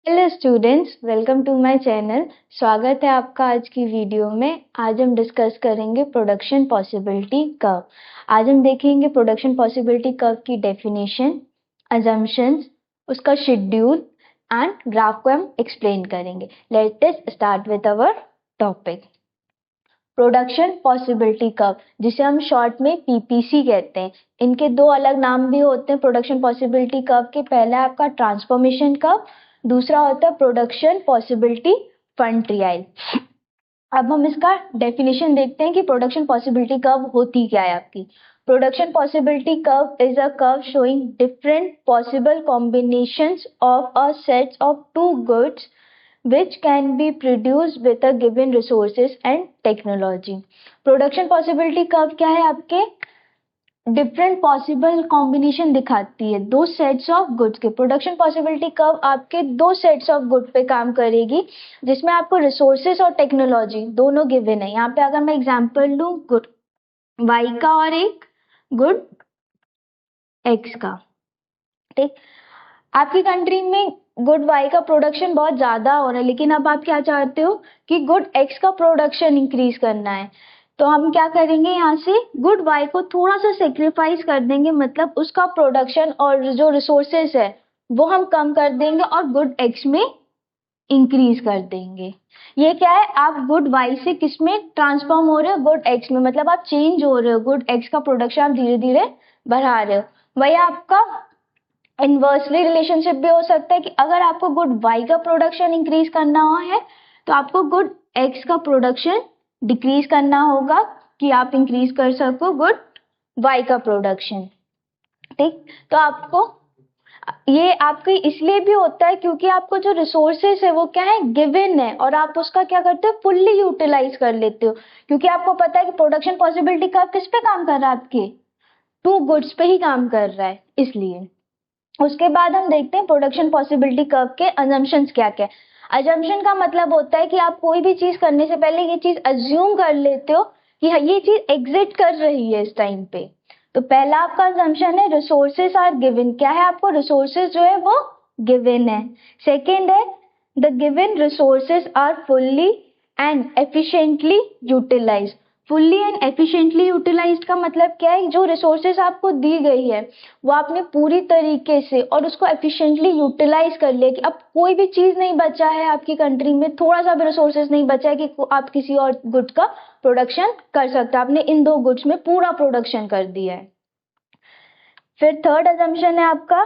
Hello students, welcome to my channel. स्वागत है आपका आज की वीडियो में। आज हम डिस्कस करेंगे प्रोडक्शन पॉसिबिलिटी कर्व। आज हम देखेंगे प्रोडक्शन पॉसिबिलिटी कर्व की डेफिनेशन, अजम्पशंस, उसका शेड्यूल एंड ग्राफ को हम एक्सप्लेन करेंगे। Let us start with our topic. Production possibility curve, जिसे हम शॉर्ट में पीपीसी कहते हैं। इनके दो अलग नाम भी होते हैं प्रोडक्शन पॉसिबिलिटी कर्व के। पहला है आपका ट्रांसफॉर्मेशन कर्व, दूसरा होता है प्रोडक्शन पॉसिबिलिटी फंड ट्रायल। अब हम इसका डेफिनेशन देखते हैं कि प्रोडक्शन पॉसिबिलिटी कर्व होती क्या है आपकी। Production possibility curve is a curve showing different possible combinations of a set of two goods which can be produced with a given resources and technology। Production possibility curve क्या है आपके? Different possible combination दिखाती है दो sets of goods के। Production possibility curve आपके दो sets of good पे काम करेगी, जिसमें आपको रिसोर्सेस और टेक्नोलॉजी दोनों गिवन है। यहाँ पे अगर मैं एग्जांपल लूं गुड वाई का और एक गुड एक्स का, ठीक। आपकी कंट्री में गुड वाई का प्रोडक्शन बहुत ज्यादा हो रहा है, लेकिन अब आप क्या चाहते हो कि गुड एक्स का प्रोडक्शन इंक्रीज करना है। तो हम क्या करेंगे, यहाँ से गुड वाई को थोड़ा सा सेक्रीफाइस कर देंगे, मतलब उसका प्रोडक्शन और जो रिसोर्सेस है वो हम कम कर देंगे और गुड एक्स में इंक्रीज कर देंगे। ये क्या है, आप गुड वाई से किस में ट्रांसफॉर्म हो रहे हो? गुड एक्स में, मतलब आप चेंज हो रहे हो। गुड एक्स का प्रोडक्शन आप धीरे धीरे बढ़ा रहे हो। वही आपका इनवर्सली रिलेशनशिप भी हो सकता है कि अगर आपको गुड वाई का प्रोडक्शन इंक्रीज करना है तो आपको गुड एक्स का प्रोडक्शन डिक्रीज करना होगा कि आप इंक्रीज कर सको गुड वाई का प्रोडक्शन, ठीक। तो आपको ये आपके इसलिए भी होता है क्योंकि आपको जो रिसोर्सेस है वो क्या है, गिवन है, और आप उसका क्या करते हो, फुल्ली यूटिलाइज कर लेते हो। क्योंकि आपको पता है कि प्रोडक्शन पॉसिबिलिटी कर्व किस पे काम कर रहा है, आपके टू गुड्स पे ही काम कर रहा है, इसलिए। उसके बाद हम देखते हैं प्रोडक्शन पॉसिबिलिटी कर्व के अजम्पशंस क्या क्या है। अजम्पशन का मतलब होता है कि आप कोई भी चीज करने से पहले ये चीज अज्यूम कर लेते हो कि ये चीज एग्जिस्ट कर रही है इस टाइम पे। तो पहला आपका अजम्पशन है रिसोर्सेस आर गिवन। क्या है, आपको रिसोर्सेस जो है वो गिवन है। सेकेंड है the given resources are fully and efficiently utilised. Fully and efficiently utilised का मतलब क्या है, जो रिसोर्सेस आपको दी गई है वो आपने पूरी तरीके से और उसको एफिशिएंटली यूटिलाइज कर लिया कि अब कोई भी चीज नहीं बचा है आपकी कंट्री में, थोड़ा सा भी रिसोर्सेस नहीं बचा है कि आप किसी और गुड का प्रोडक्शन कर सकते। आपने इन दो गुड्स में पूरा प्रोडक्शन कर दिया है। फिर थर्ड अजम्पशन है आपका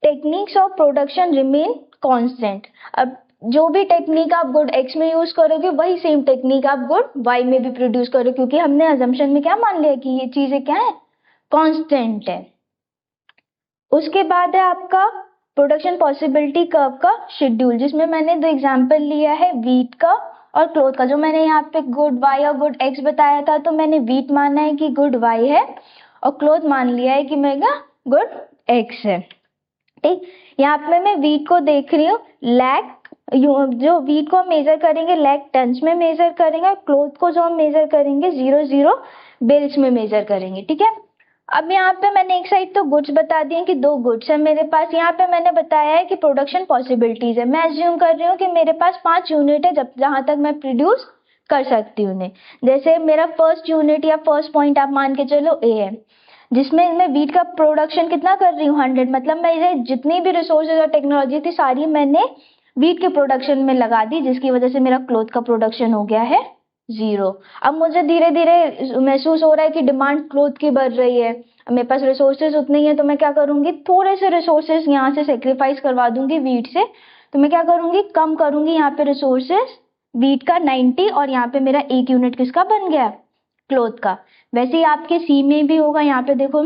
techniques of production remain constant. अब जो भी टेक्निक आप गुड एक्स में यूज करोगे वही सेम टेक्निक आप गुड वाई में भी प्रोड्यूस करोगे, क्योंकि हमने अजम्पशन में क्या मान लिया कि ये चीजें क्या है, कांस्टेंट है। उसके बाद है आपका प्रोडक्शन पॉसिबिलिटी कर्व का शेड्यूल, जिसमें मैंने दो एग्जांपल लिया है, वीट का और क्लोथ का। जो मैंने यहाँ पे गुड वाई और गुड एक्स बताया था, तो मैंने वीट माना है कि गुड वाई है और क्लोथ मान लिया है कि मेरा गुड एक्स है, ठीक। यहाँ पे मैं वीट को देख रही हूँ लैक, जो वीट को हम मेजर करेंगे लैक टन्स में मेजर करेंगे, और क्लोथ को जो हम मेजर करेंगे 00 बेल्स में मेजर करेंगे, ठीक है। अब यहाँ पे मैंने एक साइड तो गुड्स बता दिए कि दो गुड्स है मेरे पास। यहाँ पे मैंने बताया है कि प्रोडक्शन पॉसिबिलिटीज है। मैं अज्यूम कर रही हूँ कि मेरे पास 5 यूनिट है, जब जहां तक मैं प्रोड्यूस कर सकती हूँ उन्हें। जैसे मेरा फर्स्ट यूनिट या फर्स्ट पॉइंट आप मान के चलो ए है, जिसमें मैं वीट का प्रोडक्शन कितना कर रही हूँ 100, मतलब मेरे जितनी भी रिसोर्सेज और टेक्नोलॉजी थी सारी मैंने वीट के प्रोडक्शन में लगा दी, जिसकी वजह से मेरा क्लोथ का प्रोडक्शन हो गया है 0। अब मुझे धीरे धीरे महसूस हो रहा है कि डिमांड क्लोथ की बढ़ रही है, मेरे पास रिसोर्सेज उतने ही है, तो मैं क्या करूंगी, थोड़े से रिसोर्सेज यहाँ से सेक्रीफाइस करवा दूंगी वीट से। तो मैं क्या करूंगी, कम करूंगी यहाँ पे रिसोर्सेज वीट का 90, और यहाँ पे मेरा एक यूनिट किसका बन गया, क्लोथ का। वैसे ही आपके सी में भी होगा। यहाँ पे देखो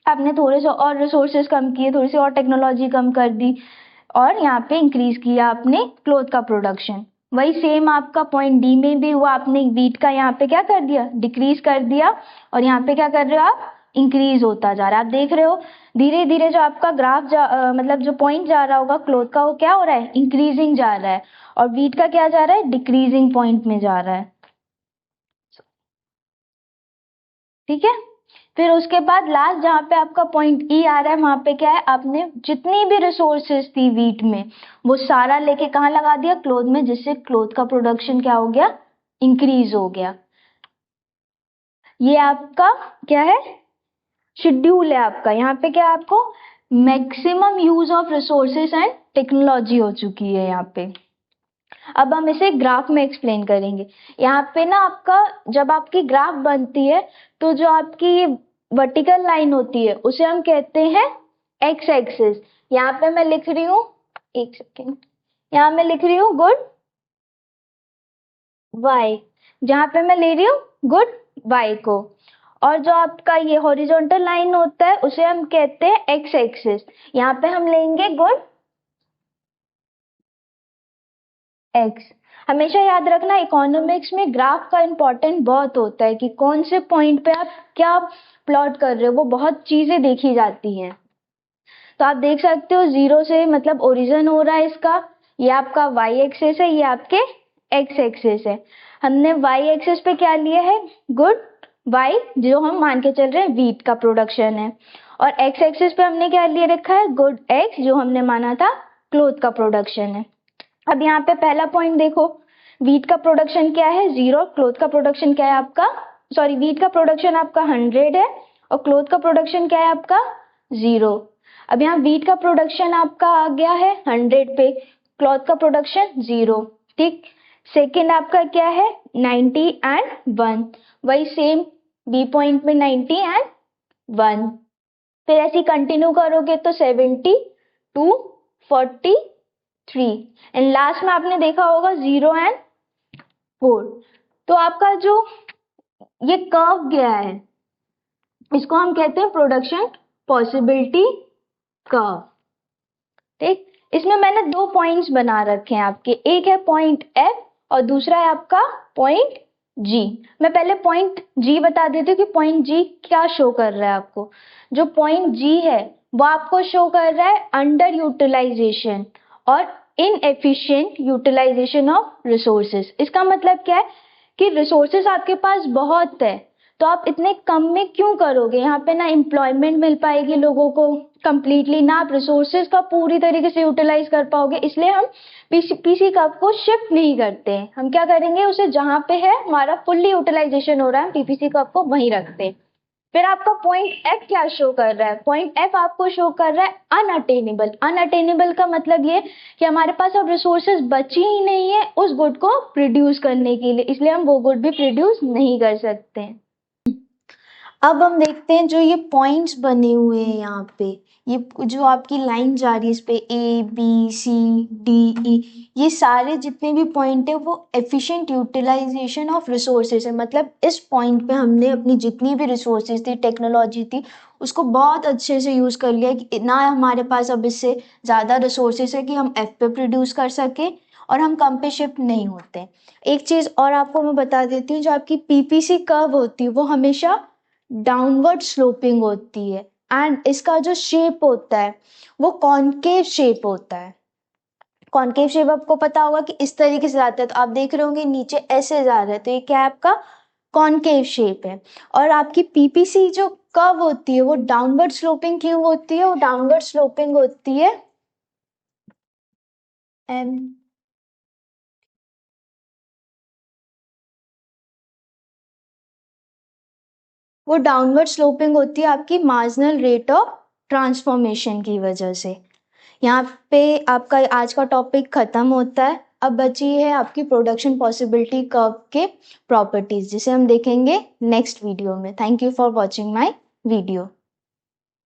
आपने थोड़े से और रिसोर्सेज कम किए, थोड़ी सी और टेक्नोलॉजी कम कर दी, और यहाँ पे इंक्रीज किया आपने क्लोथ का प्रोडक्शन। वही सेम आपका पॉइंट डी में भी हुआ, आपने वीट का यहाँ पे क्या कर दिया, डिक्रीज कर दिया, और यहाँ पे क्या कर रहे हो आप, इंक्रीज होता जा रहा है। आप देख रहे हो धीरे धीरे जो आपका ग्राफ मतलब जो पॉइंट जा रहा होगा क्लोथ का, वो क्या हो रहा है, इंक्रीजिंग जा रहा है, और वीट का क्या जा रहा है, डिक्रीजिंग पॉइंट में जा रहा है, ठीक है। फिर उसके बाद लास्ट जहाँ पे आपका पॉइंट ई आ रहा है वहां पे क्या है, आपने जितनी भी रिसोर्सेज थी वीट में वो सारा लेके कहाँ लगा दिया, क्लोथ में, जिससे क्लोथ का प्रोडक्शन क्या हो गया, इंक्रीज हो गया। ये आपका क्या है, शेड्यूल है आपका। यहाँ पे क्या है, आपको maximum use of resources and technology हो चुकी है यहाँ पे। अब हम इसे ग्राफ में एक्सप्लेन करेंगे। यहाँ पे ना आपका जब आपकी ग्राफ बनती है तो जो आपकी वर्टिकल लाइन होती है उसे हम कहते हैं एक्स एक्सिस। यहाँ पे मैं लिख रही हूँ, एक सेकेंड, यहाँ मैं लिख रही हूँ गुड वाई, जहाँ पे मैं ले रही हूँ गुड वाई को। और जो आपका ये हॉरिजॉन्टल लाइन होता है उसे हम कहते हैं एक्स एक्सिस। यहाँ पे हम लेंगे गुड एक्स। हमेशा याद रखना इकोनॉमिक्स में ग्राफ का इंपॉर्टेंट बहुत होता है कि कौन से पॉइंट पे आप क्या प्लॉट कर रहे हो, वो बहुत चीजें देखी जाती हैं। तो आप देख सकते हो जीरो से मतलब ओरिजिन हो रहा है इसका, ये आपका वाई एक्सिस है, ये आपके एक्स एक्सिस है। हमने वाई एक्सिस पे क्या लिया है, गुड वाई, जो हम मान के चल रहे हैं वीट का प्रोडक्शन है। और एक्स एक्सिस पे हमने क्या लिए रखा है, गुड एक्स, जो हमने माना था क्लोथ का प्रोडक्शन है। अब यहाँ पे पहला पॉइंट देखो, वीट का प्रोडक्शन क्या है 0, क्लोथ का प्रोडक्शन क्या है आपका, सॉरी वीट का प्रोडक्शन आपका 100 है और क्लोथ का प्रोडक्शन क्या है आपका 0। अब यहाँ वीट का प्रोडक्शन आपका आ गया है 100 पे, क्लॉथ का प्रोडक्शन 0, ठीक। सेकेंड आपका क्या है 90 एंड 1, वही सेम बी पॉइंट में 90 एंड 1। फिर ऐसे कंटिन्यू करोगे तो 70 2 43 एंड लास्ट में आपने देखा होगा 0 एंड 4। तो आपका जो ये कर्व गया है इसको हम कहते हैं प्रोडक्शन पॉसिबिलिटी कर्व, ठीक। इसमें मैंने 2 पॉइंट्स बना रखे हैं आपके, एक है पॉइंट एफ और दूसरा है आपका पॉइंट जी। मैं पहले पॉइंट जी बता देती हूँ कि पॉइंट जी क्या शो कर रहा है आपको। जो पॉइंट जी है वो आपको शो कर रहा है अंडर यूटिलाइजेशन और इनएफिशिएंट यूटिलाइजेशन ऑफ रिसोर्सेज। इसका मतलब क्या है कि रिसोर्सेज आपके पास बहुत है तो आप इतने कम में क्यों करोगे, यहाँ पे ना एम्प्लॉयमेंट मिल पाएगी लोगों को कंप्लीटली, ना आप रिसोर्सेज का पूरी तरीके से यूटिलाइज कर पाओगे। इसलिए हम पीसी कप को शिफ्ट नहीं करते हैं, हम क्या करेंगे उसे जहां पे है हमारा फुल्ली यूटिलाइजेशन हो रहा है पीपीसी कप को वहीं रखते हैं। फिर आपका पॉइंट एफ क्या शो कर रहा है, पॉइंट एफ आपको शो कर रहा है अनअटेनेबल। अनअटेनेबल का मतलब ये कि हमारे पास अब रिसोर्सेज बची ही नहीं है उस गुड को प्रोड्यूस करने के लिए, इसलिए हम वो गुड भी प्रोड्यूस नहीं कर सकते हैं। अब हम देखते हैं जो ये पॉइंट्स बने हुए हैं यहाँ पे, ये जो आपकी लाइन जा रही है इस पे A B C D E, ये सारे जितने भी पॉइंट है वो एफिशिएंट यूटिलाइजेशन ऑफ रिसोर्सेज है। मतलब इस पॉइंट पे हमने अपनी जितनी भी रिसोर्सेज थी, टेक्नोलॉजी थी, उसको बहुत अच्छे से यूज़ कर लिया कि ना हमारे पास अब इससे ज़्यादा रिसोर्सेज है कि हम एफ पे प्रोड्यूस कर सके और हम कम पे शिफ्ट नहीं होते। एक चीज़ और आपको मैं बता देती हूँ, जो आपकी पीपीसी कर्व होती है वो हमेशा डाउनवर्ड स्लोपिंग होती है एंड इसका जो शेप होता है वो कॉनकेव शेप होता है। कॉनकेव शेप आपको पता होगा कि इस तरीके से जाता है, तो आप देख रहे होंगे नीचे ऐसे जा रहा है, तो ये क्या आपका कॉनकेव शेप है। और आपकी पीपीसी जो कर्व होती है वो डाउनवर्ड स्लोपिंग क्यों होती है, वो डाउनवर्ड स्लोपिंग होती है वो डाउनवर्ड स्लोपिंग होती है आपकी मार्जिनल रेट ऑफ ट्रांसफॉर्मेशन की वजह से। यहाँ पे आपका आज का टॉपिक खत्म होता है। अब बची है आपकी प्रोडक्शन पॉसिबिलिटी कर्व के प्रॉपर्टीज, जिसे हम देखेंगे नेक्स्ट वीडियो में। Thank you for watching my video.